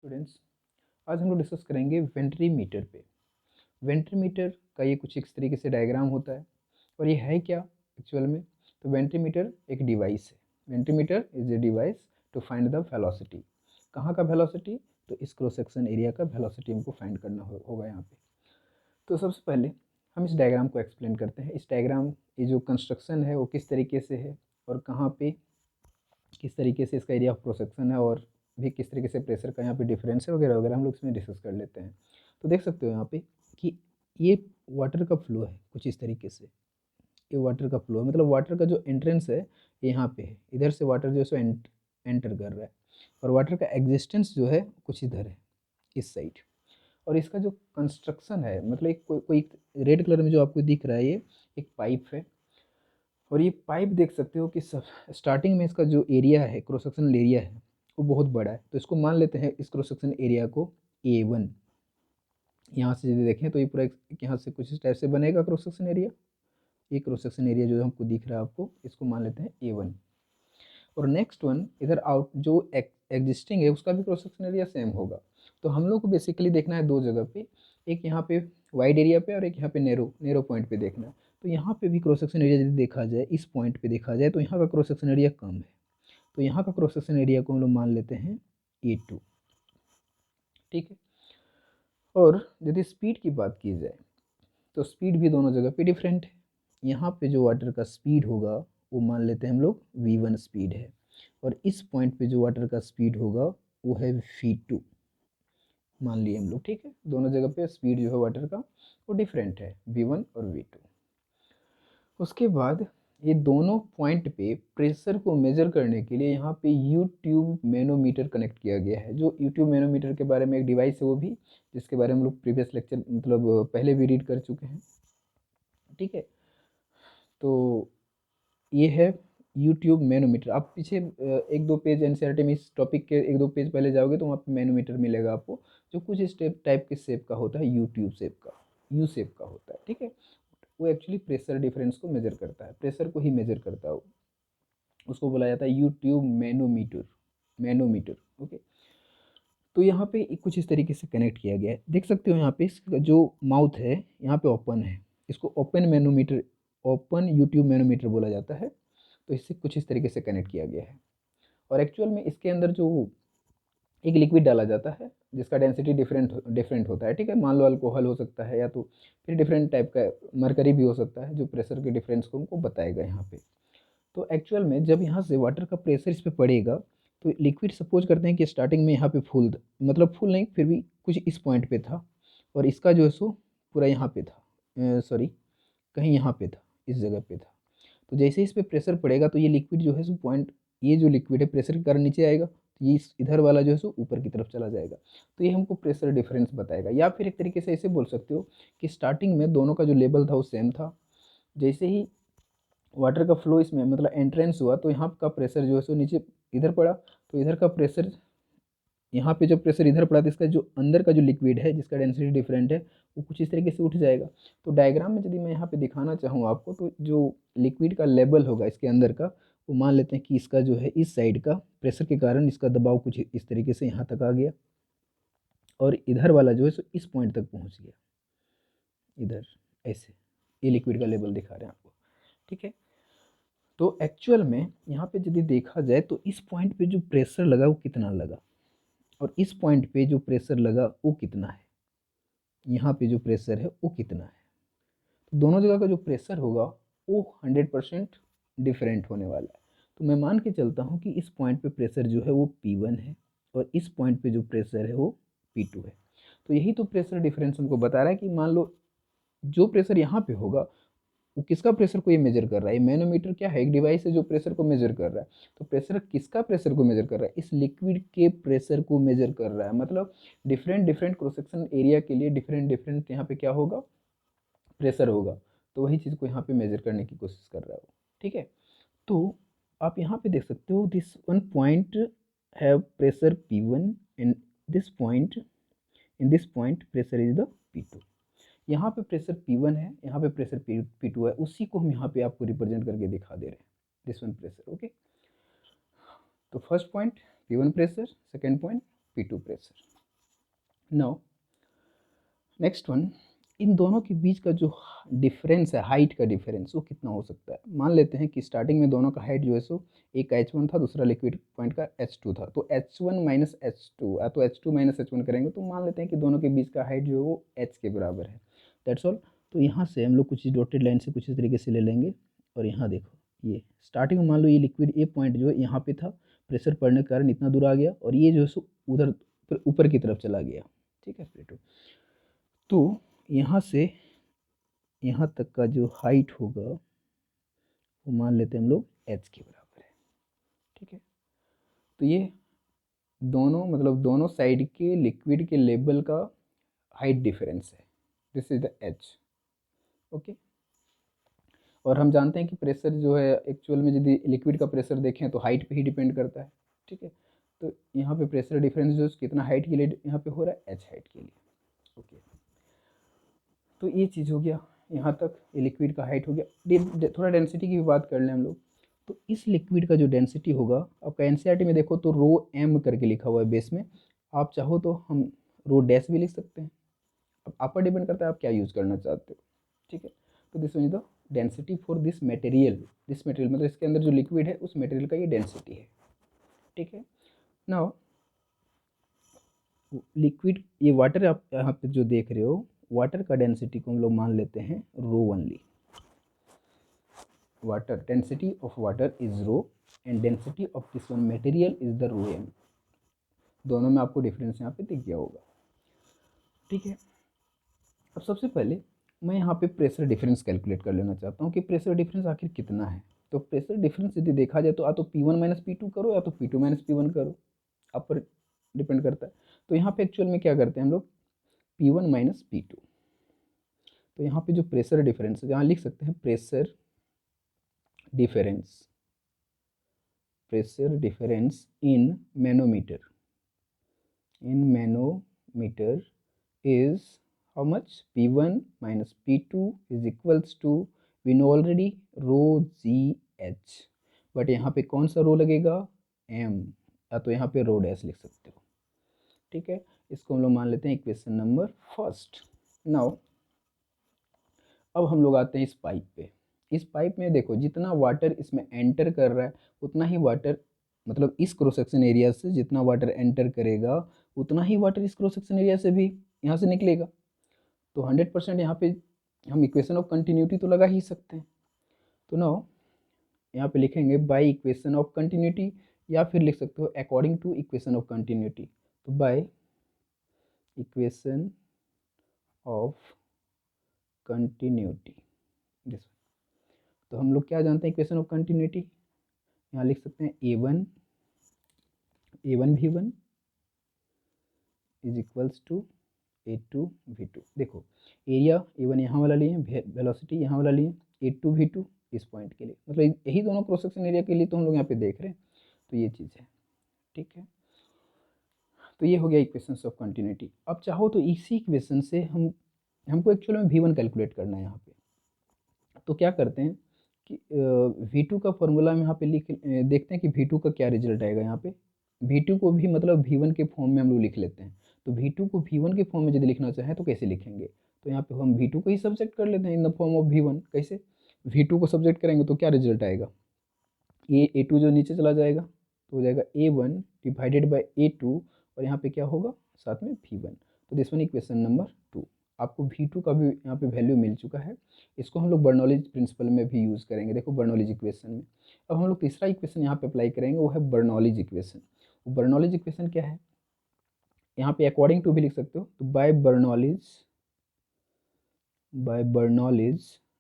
Students, आज हम लोग डिस्कस करेंगे वेंट्रीमीटर पे। वेंट्रीमीटर का ये कुछ इस तरीके से डायग्राम होता है और ये है क्या एक्चुअल में। तो वेंट्रीमीटर एक डिवाइस है। Venturimeter is a device to find the velocity. कहाँ का वेलोसिटी? तो इस क्रॉस सेक्शन एरिया का वेलोसिटी हमको फाइंड करना होगा यहाँ पे। तो सबसे पहले हम इस डायग्राम को एक्सप्लेन करते हैं। इस डायग्राम ये जो कंस्ट्रक्शन है वो किस तरीके से है और कहाँ पे किस तरीके से इसका एरिया ऑफ क्रॉस सेक्शन है और भी किस तरीके से प्रेशर का यहाँ पे डिफरेंस है वगैरह वगैरह हम लोग इसमें डिस्कस कर लेते हैं। तो देख सकते हो यहाँ पे कि ये वाटर का फ्लो है कुछ इस तरीके से। ये वाटर का फ्लो है, मतलब वाटर का जो एंट्रेंस है ये यहाँ पे है। इधर से वाटर जो है सो एंटर कर रहा है और वाटर का एग्जिस्टेंस जो है कुछ इधर है इस साइड। और इसका जो कंस्ट्रक्शन है मतलब एक कोई रेड कलर में जो आपको दिख रहा है ये एक पाइप है। और ये पाइप देख सकते हो कि स्टार्टिंग में इसका जो एरिया है क्रॉस सेक्शनल एरिया है वो बहुत बड़ा है। तो इसको मान लेते हैं इस क्रॉस सेक्शन एरिया को A1। यहाँ से यदि देखें तो ये पूरा यहाँ से कुछ इस टाइप से बनेगा क्रॉस सेक्शन एरिया। ये क्रॉस सेक्शन एरिया जो हमको दिख रहा है आपको, इसको मान लेते हैं A1। और नेक्स्ट वन इधर आउट जो एग्जिस्टिंग है उसका भी क्रॉस सेक्शन एरिया सेम होगा। तो हम लोग को बेसिकली देखना है दो जगह पे, एक यहाँ पे वाइड एरिया पे और एक यहाँ पे नेरो पॉइंट पे देखना है। तो यहाँ पे भी क्रॉस सेक्शन एरिया यदि देखा जाए, इस पॉइंट पे देखा जाए तो यहाँ का क्रॉस सेक्शन एरिया कम है। तो यहाँ का क्रॉस सेक्शन एरिया को हम लोग मान लेते हैं A2। ठीक है। और यदि स्पीड की बात की जाए तो स्पीड भी दोनों जगह पे डिफरेंट है। यहाँ पे जो वाटर का स्पीड होगा वो मान लेते हैं हम लोग V1 स्पीड है और इस पॉइंट पे जो वाटर का स्पीड होगा वो है V2 मान लिए हम लोग। ठीक है, दोनों जगह पे स्पीड जो है वाटर का वो डिफरेंट है, V1 और V2। उसके बाद ये दोनों पॉइंट पे प्रेशर को मेजर करने के लिए यहाँ पे यू ट्यूब मैनोमीटर कनेक्ट किया गया है। जो यू ट्यूब मैनोमीटर के बारे में एक डिवाइस है वो भी, जिसके बारे में हम लोग प्रीवियस लेक्चर मतलब पहले भी रीड कर चुके हैं। ठीक है, तो ये है यूट्यूब मैनोमीटर। आप पीछे एक दो पेज एनसीईआरटी में इस टॉपिक के एक दो पेज पहले जाओगे तो वहाँ पे मैनोमीटर मिलेगा आपको, जो कुछ इस टाइप के शेप का होता है, यूट्यूब शेप का, यू शेप का होता है। ठीक है, वो एक्चुअली प्रेशर डिफरेंस को मेजर करता है, प्रेशर को ही मेजर करता है वो। उसको बोला जाता है यूट्यूब मैनोमीटर। Manometer okay. तो यहाँ पे कुछ इस तरीके से कनेक्ट किया गया है, देख सकते हो यहाँ पे इसका जो माउथ है यहाँ पे ओपन है, इसको open manometer, open U tube manometer बोला जाता है। तो इससे कुछ इस तरीके से कनेक्ट किया गया है और एक्चुअल में इसके अंदर जो एक लिक्विड डाला जाता है जिसका डेंसिटी डिफरेंट होता है। ठीक है, मान लो अल्कोहल हो सकता है या तो फिर डिफरेंट टाइप का मरकरी भी हो सकता है, जो प्रेशर के डिफरेंस को हमको बताएगा यहाँ पे। तो एक्चुअल में जब यहाँ से वाटर का प्रेशर इस पर पड़ेगा तो लिक्विड सपोज करते हैं कि स्टार्टिंग में यहाँ पे फुल, मतलब फुल नहीं फिर भी कुछ इस पॉइंट पे था और इसका जो है सो पूरा यहाँ पे था, सॉरी कहीं यहाँ पे था, इस जगह पे था। तो जैसे इस पर प्रेशर पड़ेगा तो ये लिक्विड जो है सो पॉइंट, ये जो लिक्विड है प्रेशर के कारण नीचे आएगा, तो ये इधर वाला जो है सो ऊपर की तरफ चला जाएगा। तो ये हमको प्रेशर डिफरेंस बताएगा। या फिर एक तरीके से ऐसे बोल सकते हो कि स्टार्टिंग में दोनों का जो लेवल था वो सेम था, जैसे ही वाटर का फ्लो इसमें मतलब एंट्रेंस हुआ तो यहाँ का प्रेशर जो है सो नीचे इधर पड़ा, तो इधर का प्रेशर, यहाँ पे जो प्रेशर इधर पड़ा तो इसका जो अंदर का जो लिक्विड है जिसका डेंसिटी डिफरेंट है वो कुछ इस तरीके से उठ जाएगा। तो डायग्राम में यदि मैं यहाँ पे दिखाना चाहूँ आपको तो जो लिक्विड का लेवल होगा इसके अंदर का, वो मान लेते हैं कि इसका जो है इस साइड का प्रेशर के कारण इसका दबाव कुछ इस तरीके से यहाँ तक आ गया और इधर वाला जो है सो इस पॉइंट तक पहुँच गया, इधर ऐसे। ये लिक्विड का लेवल दिखा रहे हैं आपको। ठीक है, तो एक्चुअल में यहाँ पे यदि देखा जाए तो इस पॉइंट पे जो प्रेशर लगा वो कितना लगा और इस पॉइंट पे जो प्रेशर लगा वो कितना है, यहाँ पे जो प्रेशर है वो कितना है। तो दोनों जगह का जो प्रेशर होगा वो 100% डिफरेंट होने वाला है। तो मैं मान के चलता हूँ कि इस पॉइंट पे प्रेशर जो है वो P1 है और इस पॉइंट पे जो प्रेशर है वो P2 है। तो यही तो प्रेशर डिफरेंस हमको बता रहा है कि मान लो जो प्रेशर यहाँ पे होगा वो किसका प्रेशर को ये मेजर कर रहा है। मैनोमीटर क्या है, एक डिवाइस है जो प्रेशर को मेजर कर रहा है। तो प्रेशर किसका प्रेशर को मेजर कर रहा है, इस लिक्विड के प्रेशर को मेजर कर रहा है। मतलब different different cross section area के लिए डिफरेंट डिफरेंट यहाँ पे क्या होगा, प्रेशर होगा। तो वही चीज़ को यहाँ पे मेजर करने की कोशिश कर रहा है वो। ठीक है, तो आप यहाँ पे देख सकते हो this one point have pressure P1 and this point, in this point pressure is the P2। यहाँ पे प्रेशर P1 है, यहाँ पे प्रेशर P2 है, उसी को हम यहाँ पे आपको रिप्रेजेंट करके दिखा दे रहे हैं, दिस वन प्रेशर। ओके, तो first point P1 pressure, second point P2 pressure. Now next one, इन दोनों के बीच का जो डिफरेंस है, हाइट का डिफरेंस, वो कितना हो सकता है। मान लेते हैं कि स्टार्टिंग में दोनों का हाइट जो है सो एक H1 था, दूसरा लिक्विड पॉइंट का H2 था, तो H1 माइनस H2 तो H2 माइनस H1 करेंगे तो मान लेते हैं कि दोनों के बीच का हाइट जो है वो H के बराबर है। That's all. तो यहाँ से हम लोग कुछ डॉटेड लाइन से कुछ इस तरीके से ले लेंगे, और यहाँ देखो ये स्टार्टिंग में मान लो ये लिक्विड ए पॉइंट जो है यहाँ पे था, प्रेशर पड़ने के कारण इतना दूर आ गया, और ये जो है सो उधर ऊपर की तरफ चला गया। ठीक है प्लेटो, तो यहाँ से यहाँ तक का जो हाइट होगा वो मान लेते हैं हम लोग h के बराबर है। ठीक है, तो ये दोनों मतलब दोनों साइड के लिक्विड के लेवल का हाइट डिफरेंस है, this is the h। Okay, और हम जानते हैं कि प्रेशर जो है एक्चुअल में यदि लिक्विड का प्रेशर देखें तो हाइट पे ही डिपेंड करता है। ठीक है, तो यहाँ पे प्रेशर डिफरेंस जो कितना हाइट के लिए यहाँ पे हो रहा है, h हाइट के लिए। ओके, तो ये चीज़ हो गया, यहाँ तक ये लिक्विड का हाइट हो गया। थोड़ा डेंसिटी की भी बात कर लें हम लोग, तो इस लिक्विड का जो डेंसिटी होगा, आपका एनसीईआरटी में देखो तो रो एम करके लिखा हुआ है बेस में, आप चाहो तो हम रो डैश भी लिख सकते हैं, अब आप पर डिपेंड करता है आप क्या यूज़ करना चाहते हो। ठीक है, तो this is the density for this material मतलब इसके अंदर जो लिक्विड है उस मटेरियल का ये डेंसिटी है। ठीक है, नाउ लिक्विड, ये वाटर आप यहाँ पे जो देख रहे हो, वाटर का डेंसिटी को हम लोग मान लेते हैं रो only. water density of water is rho and density of this one material is the rho m। दोनों में आपको डिफरेंस यहाँ पे दिख गया होगा। ठीक है, अब सबसे पहले मैं यहाँ पे प्रेशर डिफरेंस कैलकुलेट कर लेना चाहता हूँ कि प्रेशर डिफरेंस आखिर कितना है। तो प्रेशर डिफरेंस यदि देखा जाए तो या तो P1 माइनस P2 करो या तो P2 माइनस P1 करो, आप पर डिपेंड करता है। तो यहाँ पे एक्चुअल में क्या करते हैं हम लोग, P1 माइनस P2, तो यहाँ पे जो प्रेशर डिफरेंस है, यहाँ लिख सकते हैं pressure difference in manometer is how much, P1 minus P2 is equals to, we know already, rho GH, but यहाँ पे कौन सा रो लगेगा, m, या तो यहाँ पे रो डैश लिख सकते हो। ठीक है, इसको हम लोग मान लेते हैं इक्वेशन नंबर फर्स्ट। नाउ अब हम लोग आते हैं इस पाइप पे। इस पाइप में देखो जितना वाटर इसमें एंटर कर रहा है उतना ही वाटर, मतलब इस क्रॉस सेक्शन एरिया से जितना वाटर एंटर करेगा उतना ही वाटर इस क्रॉस सेक्शन एरिया से भी यहाँ से निकलेगा। तो 100% यहाँ पे हम इक्वेशन ऑफ कंटिन्यूटी तो लगा ही सकते हैं। तो नाउ यहाँ पे लिखेंगे बाय इक्वेशन ऑफ कंटिन्यूटी, या फिर लिख सकते हो according to equation of continuity. तो बाय इक्वेशन ऑफ कंटिन्यूटी, तो हम लोग क्या जानते हैं इक्वेशन ऑफ कंटिन्यूटी, यहाँ लिख सकते हैं A1 V1 is equals to A2 V2। देखो एरिया A1 यहाँ वाला लिए, वेलोसिटी यहाँ वाला लिए, A2 V2 इस पॉइंट के लिए, मतलब यही दोनों क्रॉस सेक्शन एरिया के लिए तो हम लोग यहाँ पे देख रहे हैं। तो ये चीज़ है। ठीक है, तो ये हो गया इक्वेशंस ऑफ कंटिन्यूटी। अब चाहो तो इसी इक्वेशन से हमको एक्चुअल में V1 कैलकुलेट करना है यहाँ पे। तो क्या करते हैं कि V2 का फॉर्मूला हम यहाँ पे देखते हैं कि V2 का क्या रिजल्ट आएगा। यहाँ पे V2 को भी मतलब V1 के फॉर्म में हम लोग लिख लेते हैं। तो V2 को V1 के फॉर्म में यदि लिखना चाहें तो कैसे लिखेंगे, तो यहाँ पे हम V2 को ही सब्जेक्ट कर लेते हैं in the form of V1। कैसे, V2 को सब्जेक्ट करेंगे तो क्या रिजल्ट आएगा, A2 जो नीचे चला जाएगा तो हो जाएगा A1 डिवाइडेड बाई A2, और यहाँ पे क्या होगा साथ में V1। तो दिस वन इक्वेशन नंबर 2। आपको V2 का भी यहाँ पे वैल्यू मिल चुका है। इसको हम लोग बर्नौलीज प्रिंसिपल में भी यूज़ करेंगे। देखो बर्नौलीज इक्वेशन में अब हम लोग तीसरा इक्वेशन यहाँ पे अप्लाई करेंगे, वो है बर्नौलीज इक्वेशन। वो बर्नौलीज इक्वेशन क्या है, यहाँ पे अकॉर्डिंग टू भी लिख सकते हो। तो by Bernoulli's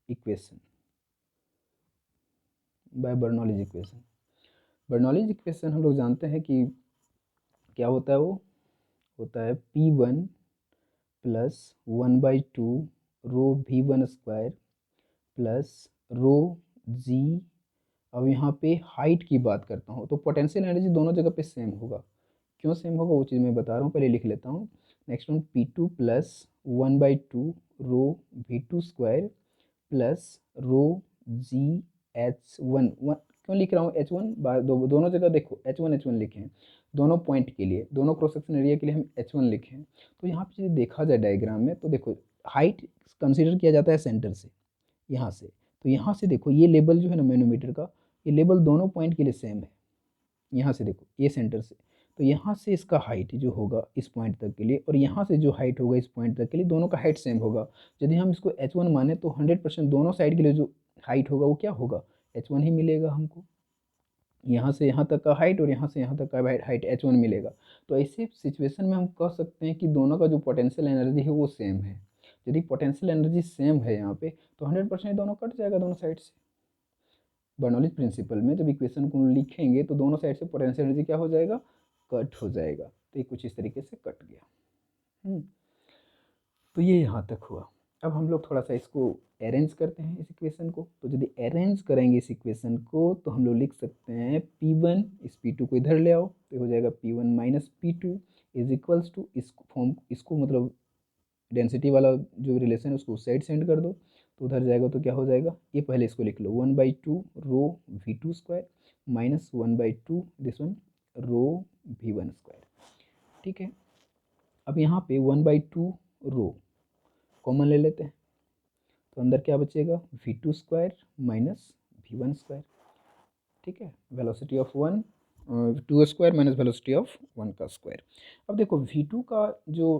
equation, Bernoulli's equation हम लोग जानते हैं कि क्या होता है, वो होता है P1 प्लस 1/2 रो V1 स्क्वायर प्लस रो G। अब यहाँ पे हाइट की बात करता हूँ तो पोटेंशियल एनर्जी दोनों जगह पे सेम होगा। क्यों सेम होगा वो चीज़ मैं बता रहा हूँ, पहले लिख लेता हूँ। Next one P2 plus 1/2 rho V2 square plus रो GH1। क्यों लिख रहा हूँ H1, दोनों जगह देखो H1 लिखे हैं दोनों पॉइंट के लिए, दोनों क्रॉस सेक्शन एरिया के लिए हम h1 लिखें, तो यहाँ पे यदि देखा जाए डायग्राम में तो देखो हाइट कंसीडर किया जाता है सेंटर से, यहाँ से, तो यहाँ से देखो ये लेवल जो है ना मैनोमीटर का, ये लेवल दोनों पॉइंट के लिए सेम है। यहाँ से देखो ये सेंटर से, तो यहाँ से इसका हाइट जो होगा इस पॉइंट तक के लिए और यहाँ से जो हाइट होगा इस पॉइंट तक के लिए, दोनों का हाइट सेम होगा। यदि हम इसको h1 माने तो 100% दोनों साइड के लिए जो हाइट होगा वो क्या होगा, h1 ही मिलेगा हमको। यहाँ से यहाँ तक का हाइट और यहाँ से यहाँ तक का हाइट h1 मिलेगा। तो ऐसे सिचुएशन में हम कह सकते हैं कि दोनों का जो पोटेंशियल एनर्जी है वो सेम है। यदि पोटेंशियल एनर्जी सेम है यहाँ पे तो 100% दोनों कट जाएगा दोनों साइड से। बर्नौलीज प्रिंसिपल में जब इक्वेशन को लिखेंगे तो दोनों साइड से पोटेंशियल एनर्जी क्या हो जाएगा, कट हो जाएगा। तो ये कुछ इस तरीके से कट गया। तो ये यहाँ तक हुआ। अब हम लोग थोड़ा सा इसको अरेंज करते हैं इस इक्वेशन को। तो यदि अरेंज करेंगे इस इक्वेशन को तो हम लोग लिख सकते हैं P1, इस P2 को इधर ले आओ तो हो जाएगा P1 minus P2 is equals to इस फॉर्म, इसको मतलब डेंसिटी वाला जो रिलेशन है उसको उस साइड सेंड कर दो तो उधर जाएगा तो क्या हो जाएगा, ये पहले इसको लिख लो 1/2 rho V2 square minus 1/2 this one rho V1 square. ठीक है, अब यहाँ पे 1/2 रो कॉमन ले लेते हैं तो अंदर क्या बचेगा V2 square minus V1 square. ठीक है, velocity of 1 2 square minus velocity of 1 का स्क्वायर। अब देखो V2 का जो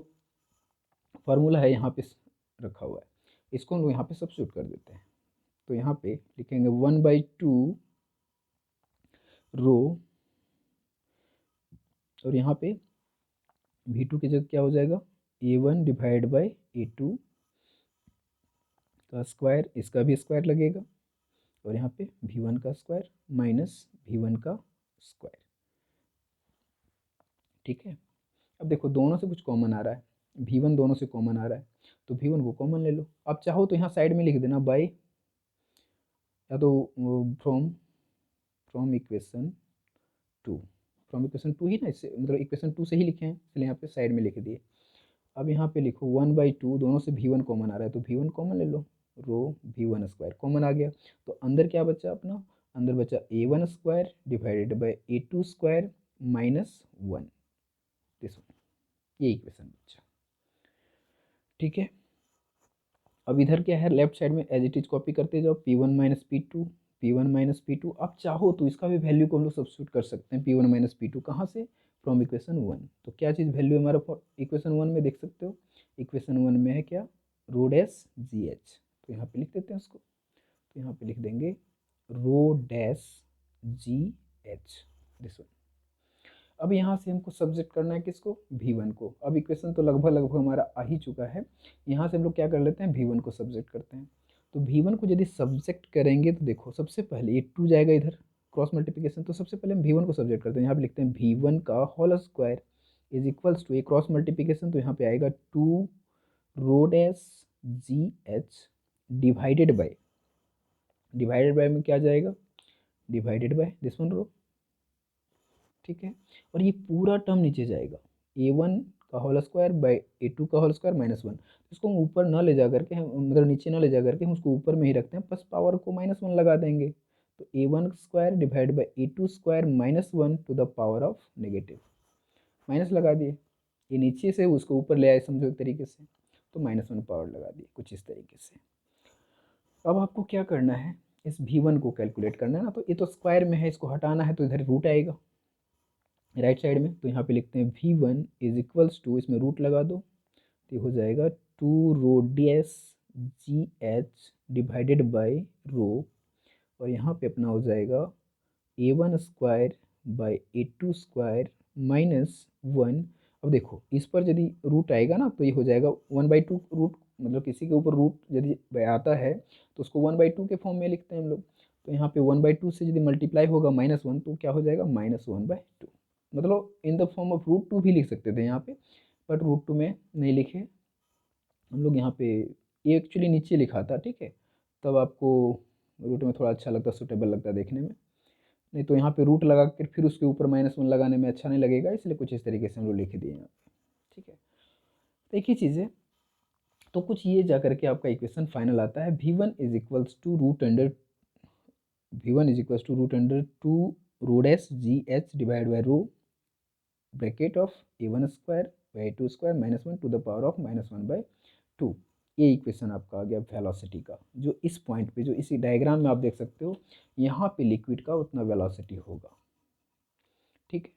फार्मूला है यहाँ पे रखा हुआ है, इसको हम लोग यहाँ पे सब्स्टिट्यूट कर देते हैं। तो यहाँ पे लिखेंगे 1/2 रो और यहाँ पे V2 की जगह क्या हो जाएगा A1 डिवाइड बाई A2 का स्क्वायर, इसका भी स्क्वायर लगेगा और यहाँ पे V1 का स्क्वायर माइनस V1 का स्क्वायर। ठीक है, अब देखो दोनों से कुछ कॉमन आ रहा है, V1 दोनों से कॉमन आ रहा है तो V1 को कॉमन ले लो। अब चाहो तो यहाँ साइड में लिख देना बाई, या तो फ्रॉम इक्वेशन 2, फ्रॉम इक्वेशन 2 ही ना, इससे मतलब इक्वेशन 2 से ही लिखे हैं इसलिए यहाँ पे साइड में लिख दिए। अब यहाँ पे लिखो 1/2, दोनों से V1 कॉमन आ रहा है तो V1 कॉमन ले लो, रो V1 स्क्वायर कॉमन आ गया तो अंदर क्या बचा अपना, अंदर बचा A1 square divided by A2 square minus 1 this one, ये इक्वेशन बचा। ठीक है, अब इधर क्या है लेफ्ट साइड में एज इट इज कॉपी करते जाओ P1 minus P2 P1 minus P2। आप चाहो तो इसका भी वैल्यू को हम लोग सब्स्टिट्यूट कर सकते हैं P1 माइनस P2 कहाँ से, फ्रॉम इक्वेशन 1। तो क्या चीज़ वैल्यू हमारा इक्वेशन 1 में देख सकते हो, इक्वेशन 1 में है क्या रो डैश जी एच, तो यहाँ पे लिख देते हैं उसको, तो यहाँ पे लिख देंगे रो dash g H this one. अब यहाँ से हमको सब्जेक्ट करना है किसको, V1 को। अब इक्वेशन तो लगभग हमारा आ ही चुका है, यहाँ से हम लोग क्या कर लेते हैं V1 को सब्जेक्ट करते हैं। तो V1 को यदि सब्जेक्ट करेंगे तो देखो सबसे पहले ये 2 जाएगा इधर क्रॉस मल्टीप्लिकेशन, तो सबसे पहले हम V1 को सब्जेक्ट करते हैं। यहाँ पे लिखते हैं V1 का whole square is equals to, ये क्रॉस मल्टीप्लिकेशन तो यहाँ पे आएगा 2 rho dash g h divided by में क्या जाएगा, divided by this one rho. ठीक है, और ये पूरा टर्म नीचे जाएगा A1 का होल स्क्वायर बाई A2 का होल स्क्वायर माइनस 1। इसको हम ऊपर ना ले जा करके हम मतलब नीचे ना ले जा करके हम उसको ऊपर में ही रखते हैं, बस पावर को माइनस 1 लगा देंगे तो A1 square divide by A2 square minus 1 to the power of negative, minus लगा दिए, ये नीचे से उसको ऊपर ले आए समझो एक तरीके से, तो माइनस 1 पावर लगा दिए कुछ इस तरीके से। अब आपको क्या करना है, इस V1 को कैलकुलेट करना है ना, तो ये तो स्क्वायर में है, इसको हटाना है तो इधर रूट आएगा राइट साइड में, तो यहाँ पे लिखते हैं V1 इज इक्वल्स टू, इसमें रूट लगा दो तो हो जाएगा 2 rho dash g h divided by rho, और यहाँ पे अपना हो जाएगा A1 square by A2 square minus 1। अब देखो इस पर यदि रूट आएगा ना तो ये हो जाएगा 1/2 रूट, मतलब किसी के ऊपर रूट यदि आता है तो उसको 1/2 के फॉर्म में लिखते हैं हम लोग। तो यहाँ पे 1/2 से यदि मल्टीप्लाई होगा -1 तो क्या हो जाएगा -1/2, मतलब इन द फॉर्म ऑफ √2 भी लिख सकते थे यहाँ पे, बट √2 में नहीं लिखे हम लोग। यहाँ पे ये एक्चुअली नीचे लिखा था, ठीक है, तब आपको रूट में थोड़ा अच्छा लगता, सूटेबल लगता देखने में, नहीं तो यहाँ पे रूट लगा कर फिर उसके ऊपर -1 लगाने में अच्छा नहीं लगेगा, इसलिए कुछ इस तरीके से हम लोग लिख दिए यहाँ पे। ठीक है, तो एक ही चीज़ है, तो कुछ ये जा करके आपका इक्वेशन फाइनल आता है V1 is equals to root under 2 rho dash g h divide by rho bracket of a1 square by a2 square minus 1 to the power of -1/2। ये इक्वेशन आपका आ गया वेलोसिटी का, जो इस पॉइंट पे, जो इसी डायग्राम में आप देख सकते हो, यहाँ पे लिक्विड का उतना वेलोसिटी होगा, ठीक है।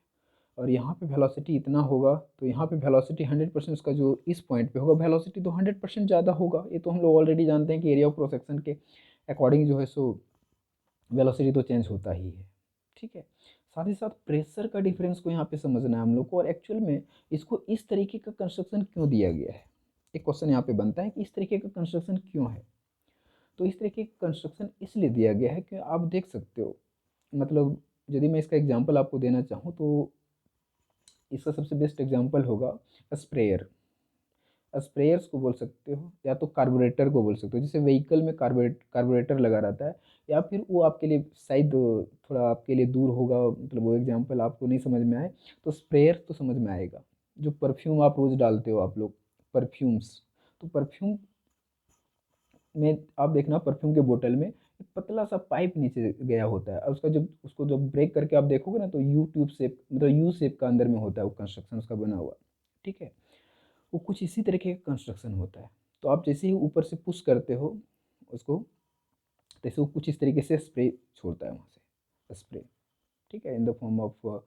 और यहाँ पे वेलोसिटी इतना होगा, तो यहाँ पे वेलोसिटी 100% उसका जो इस पॉइंट पे होगा वेलोसिटी तो 100% ज़्यादा होगा। ये तो हम लोग ऑलरेडी जानते हैं कि एरिया ऑफ क्रॉस सेक्शन के अकॉर्डिंग जो है सो वेलोसिटी तो चेंज होता ही है, ठीक है। साथ ही साथ प्रेशर का डिफरेंस को यहाँ पे समझना है हम लोग को, और एक्चुअल में इसको इस तरीके का कंस्ट्रक्शन क्यों दिया गया है। एक क्वेश्चन यहाँ पे बनता है कि इस तरीके का कंस्ट्रक्शन क्यों है। तो इस तरीके का कंस्ट्रक्शन इसलिए दिया गया है कि आप देख सकते हो, मतलब यदि मैं इसका एग्जांपल आपको देना चाहूँ तो इसका सबसे बेस्ट एग्जांपल होगा स्प्रेयर। स्प्रेयर्स को बोल सकते हो, या तो कार्बोरेटर को बोल सकते हो, जैसे व्हीकल में कार्बोरेटर लगा रहता है, या फिर वो आपके लिए शायद थोड़ा आपके लिए दूर होगा, मतलब वो एग्जांपल आपको नहीं समझ में आए, तो स्प्रेयर तो समझ में आएगा। जो परफ्यूम आप रोज़ डालते हो आप लोग, परफ्यूम्स, तो परफ्यूम में आप देखना, परफ्यूम के बोतल में एक पतला सा पाइप नीचे गया होता है, और उसका जब उसको जब ब्रेक करके आप देखोगे ना, तो यू ट्यूब शेप, मतलब यू शेप का अंदर में होता है वो कंस्ट्रक्शन उसका बना हुआ, ठीक है। वो कुछ इसी तरीके का कंस्ट्रक्शन होता है। तो आप जैसे ही ऊपर से पुश करते हो उसको, जैसे वो कुछ इस तरीके से स्प्रे छोड़ता है वहाँ से, स्प्रे, ठीक है, in the form of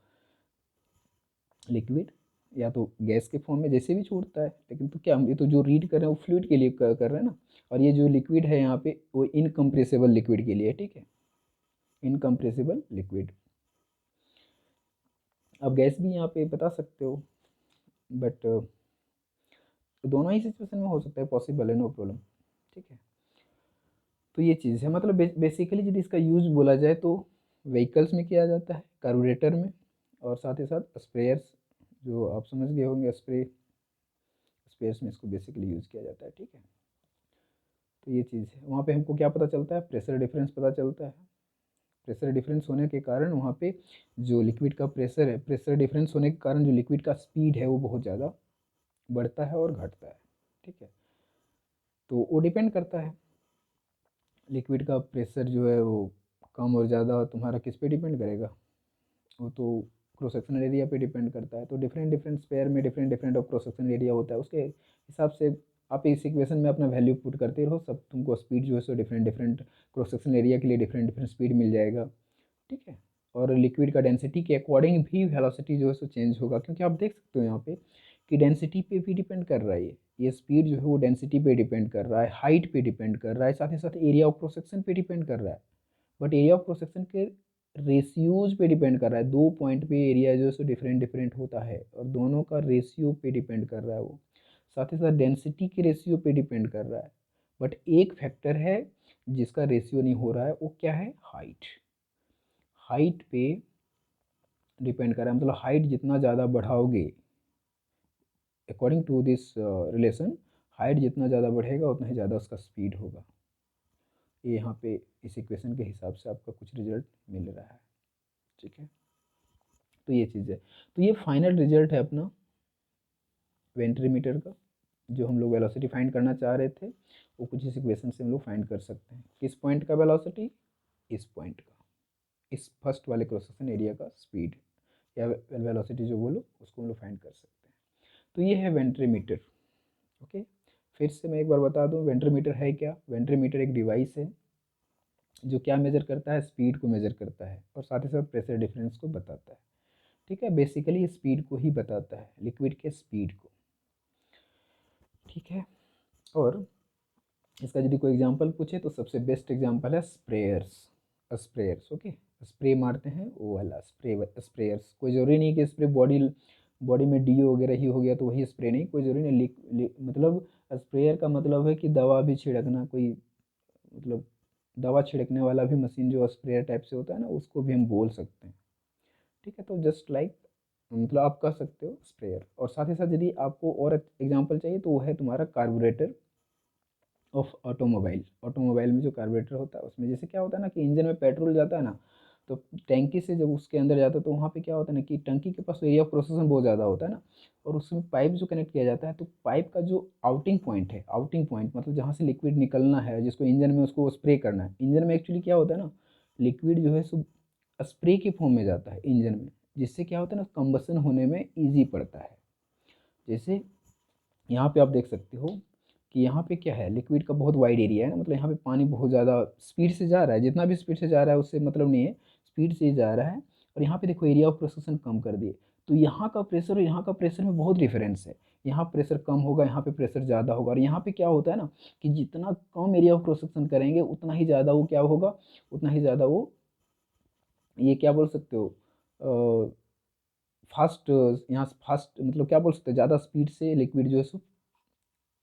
liquid, या तो गैस के फॉर्म में जैसे भी छोड़ता है। लेकिन तो क्या हम ये तो जो रीड कर रहे हैं वो फ्लूइड के लिए कर रहे हैं ना, और ये जो लिक्विड है यहाँ पे वो इनकम्प्रेसिबल लिक्विड के लिए, ठीक है, इनकम्प्रेसिबल लिक्विड। अब गैस भी यहाँ पे बता सकते हो, बट दोनों ही सिचुएशन में हो सकता है, पॉसिबल है, नो प्रॉब्लम, ठीक है। तो ये चीज़ है, मतलब बेसिकली यदि इसका यूज़ बोला जाए तो व्हीकल्स में किया जाता है, कार्बोरेटर में, और साथ ही साथ स्प्रेयर्स, जो आप समझ गए होंगे, स्पेयर्स में इसको बेसिकली यूज़ किया जाता है, ठीक है। तो ये चीज़ है, वहाँ पे हमको क्या पता चलता है, प्रेशर डिफरेंस पता चलता है। प्रेशर डिफरेंस होने के कारण वहाँ पे जो लिक्विड का प्रेशर है, प्रेशर डिफरेंस होने के कारण जो लिक्विड का स्पीड है वो बहुत ज़्यादा बढ़ता है और घटता है, ठीक है। तो वो डिपेंड करता है, लिक्विड का प्रेशर जो है वो कम और ज़्यादा तुम्हारा किस पे डिपेंड करेगा, वो तो क्रॉस सेक्शनल एरिया पे डिपेंड करता है। तो डिफरेंट डिफरेंट स्पेयर में different different of cross sectional area होता है, उसके हिसाब से आप इस इक्वेशन में अपना वैल्यू पुट करते रहो, सब तुमको स्पीड जो है so different different cross sectional area के लिए डिफरेंट डिफरेंट स्पीड मिल जाएगा, ठीक है। और लिक्विड का डेंसिटी के अकॉर्डिंग भी वेलोसिटी जो है सो चेंज होगा, क्योंकि आप देख सकते हो यहाँ पे कि डेंसिटी पे भी डिपेंड कर रहा है, ये स्पीड जो है वो डेंसिटी पे डिपेंड कर रहा है, हाइट पे डिपेंड कर रहा है, साथ ही साथ एरिया ऑफ क्रॉस सेक्शन पे डिपेंड कर रहा है। But area of cross section के रेशियोज पे डिपेंड कर रहा है, दो पॉइंट पे एरिया जो है सो डिफरेंट डिफरेंट होता है, और दोनों का रेशियो पे डिपेंड कर रहा है वो, साथ ही साथ डेंसिटी के रेशियो पे डिपेंड कर रहा है। बट एक फैक्टर है जिसका रेशियो नहीं हो रहा है, वो क्या है, हाइट। हाइट पे डिपेंड कर रहा है, मतलब हाइट जितना ज़्यादा बढ़ाओगे, according to this relation, height जितना ज़्यादा बढ़ेगा उतना ही ज़्यादा उसका स्पीड होगा। ये यहाँ पे इस इक्वेशन के हिसाब से आपका कुछ रिजल्ट मिल रहा है, ठीक है। तो ये चीज़ है, तो ये फाइनल रिजल्ट है अपना वेंट्रीमीटर का, जो हम लोग वेलोसिटी फाइंड करना चाह रहे थे, वो कुछ इस इक्वेशन से हम लोग फाइंड कर सकते हैं। किस पॉइंट का वेलोसिटी, इस पॉइंट का, इस फर्स्ट वाले क्रॉस सेक्शन एरिया का स्पीड या वेलोसिटी जो बोलो, उसको हम लोग फाइंड कर सकते हैं। तो ये है वेंट्रीमीटर, ओके। फिर से मैं एक बार बता दूं, वेंट्रीमीटर है क्या। वेंट्रीमीटर एक डिवाइस है जो क्या मेजर करता है, स्पीड को मेजर करता है, और साथ ही साथ प्रेशर डिफरेंस को बताता है, ठीक है। बेसिकली स्पीड को ही बताता है, लिक्विड के स्पीड को, ठीक है। और इसका यदि कोई एग्जांपल पूछे तो सबसे बेस्ट एग्जांपल है स्प्रेयर्स। स्प्रेयर्स, ओके, स्प्रे मारते हैं वो वाला स्प्रेयर्स। कोई ज़रूरी नहीं कि स्प्रे बॉडी बॉडी में डी वगैरह ही हो गया तो वही स्प्रे, नहीं, कोई ज़रूरी नहीं। मतलब स्प्रेयर का मतलब है कि दवा भी छिड़कना, कोई मतलब दवा छिड़कने वाला भी मशीन जो स्प्रेयर टाइप से होता है ना, उसको भी हम बोल सकते हैं, ठीक है। तो जस्ट लाइक मतलब आप कह सकते हो स्प्रेयर। और साथ ही साथ यदि आपको और एग्जांपल चाहिए तो वो है तुम्हारा कार्बोरेटर ऑफ ऑटोमोबाइल। ऑटोमोबाइल में जो कार्बोरेटर होता है उसमें जैसे क्या होता है ना कि इंजन में पेट्रोल जाता है ना, तो टैंकी से जब उसके अंदर जाता है तो वहाँ पे क्या होता है ना कि टंकी के पास एरिया ऑफ प्रोसेसन बहुत ज़्यादा होता है ना, और उसमें पाइप जो कनेक्ट किया जाता है, तो पाइप का जो आउटिंग पॉइंट है, आउटिंग पॉइंट मतलब जहाँ से लिक्विड निकलना है जिसको इंजन में उसको स्प्रे करना है। इंजन में एक्चुअली क्या होता है ना, लिक्विड जो है सो स्प्रे के फॉर्म में जाता है इंजन में, जिससे क्या होता है ना, कंबसन होने में ईजी पड़ता है। जैसे यहाँ पे आप देख सकते हो कि यहाँ पे क्या है, लिक्विड का बहुत वाइड एरिया है ना, मतलब यहाँ पे पानी बहुत ज़्यादा स्पीड से जा रहा है, जितना भी स्पीड से जा रहा है उससे मतलब नहीं है, स्पीड से ही जा रहा है। और यहाँ पे देखो एरिया ऑफ प्रोसेसन कम कर दिए, तो यहाँ का प्रेशर और यहाँ का प्रेशर में बहुत डिफरेंस है। यहाँ प्रेशर कम होगा, यहाँ पे प्रेशर ज़्यादा होगा। और यहाँ पे क्या होता है ना कि जितना कम एरिया ऑफ प्रोसेसन करेंगे उतना ही ज़्यादा वो क्या होगा, उतना ही ज़्यादा वो, ये क्या बोल सकते हो, फास्ट, यहाँ फास्ट मतलब क्या बोल सकते हैं, ज़्यादा स्पीड से लिक्विड जो है सो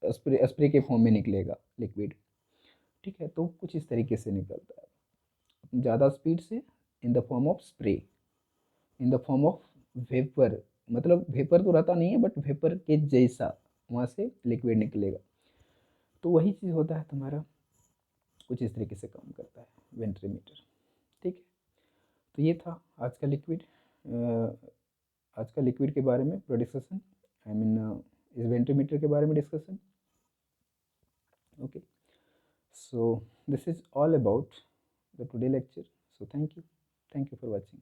स्प्रे स्प्रे के फॉर्म में निकलेगा लिक्विड। ठीक है, तो कुछ इस तरीके से निकलता है ज़्यादा स्पीड से, in the form of spray, in the form of vapour, मतलब वेपर तो रहता नहीं है बट वेपर के जैसा वहाँ से लिक्विड निकलेगा। तो वही चीज़ होता है तुम्हारा, कुछ इस तरीके से काम करता है वेंट्रीमीटर। ठीक है, तो ये था आज का लिक्विड, आज का लिक्विड के बारे में पूरा डिस्कशन, आई मीन इस वेंट्रीमीटर के बारे में discussion. Okay, so this is all about the today lecture. So thank you for watching.